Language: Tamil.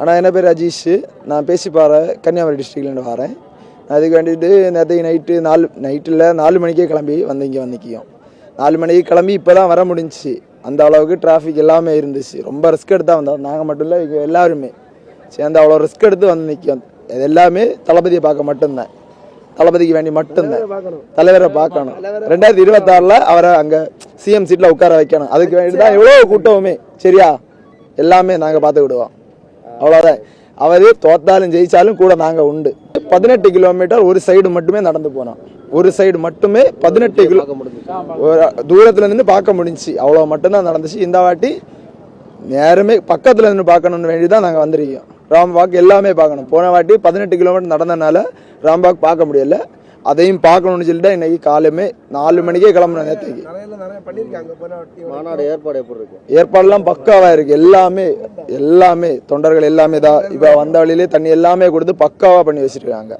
ஆனால் என்ன பேர் அஜீஷ், நான் பேசிப்பாறை கன்னியாகுமரி டிஸ்ட்ரிக்ட்லேருந்து வரேன். அதுக்கு வேண்டிட்டு நேற்று நைட்டில் 4 மணிக்கே கிளம்பி வந்திக்கியோம். 4 மணிக்கு கிளம்பி இப்போ தான் வர முடிஞ்சிச்சு. அந்த அளவுக்கு டிராஃபிக் எல்லாமே இருந்துச்சு. ரொம்ப ரிஸ்க் எடுத்து தான் வந்தோம். நாங்கள் மட்டும் இல்லை, இங்கே எல்லாருமே சேர்ந்து அவ்வளோ ரிஸ்க் எடுத்து வந்து நிற்கும். இது எல்லாமே தளபதியை பார்க்க மட்டும்தான், தளபதிக்கு வேண்டி மட்டும்தான். தலைவரை பார்க்கணும். 2026 அவரை அங்கே சிஎம் சீட்டில் உட்கார வைக்கணும். அதுக்கு வேண்டி தான் எவ்வளோ கூட்டவுமே. சரியா, எல்லாமே நாங்கள் பார்த்து விடுவோம். அவ்வளோதான். அவர் தோத்தாலும் ஜெயிச்சாலும் கூட நாங்கள் உண்டு. 18 கிலோமீட்டர் ஒரு சைடு மட்டுமே நடந்து போனோம். ஒரு சைடு மட்டுமே 18 கிலோ தூரத்துல நின்று பார்க்க முடிஞ்சிச்சு. அவ்வளோ மட்டும்தான் நடந்துச்சு. இந்த வாட்டி நேரமே பக்கத்தில் நின்று பார்க்கணும்னு வேண்டி தான் நாங்கள் வந்திருக்கோம். ராம்பாக் எல்லாமே பார்க்கணும். போன வாட்டி 18 கிலோமீட்டர் நடந்ததுனால ராம்பாக் பார்க்க முடியல. அதையும் பார்க்கணும்னு சொல்லிட்டு இன்னைக்கு காலையுமே 4 மணிக்கே கிளம்புறோம். நேற்றுக்கு ஏற்பாடுலாம் பக்காவா இருக்கு. எல்லாமே தொண்டர்கள் எல்லாமே தான் இப்போ வந்த வழியிலே தண்ணி எல்லாமே கொடுத்து பக்காவா பண்ணி வச்சிருக்காங்க.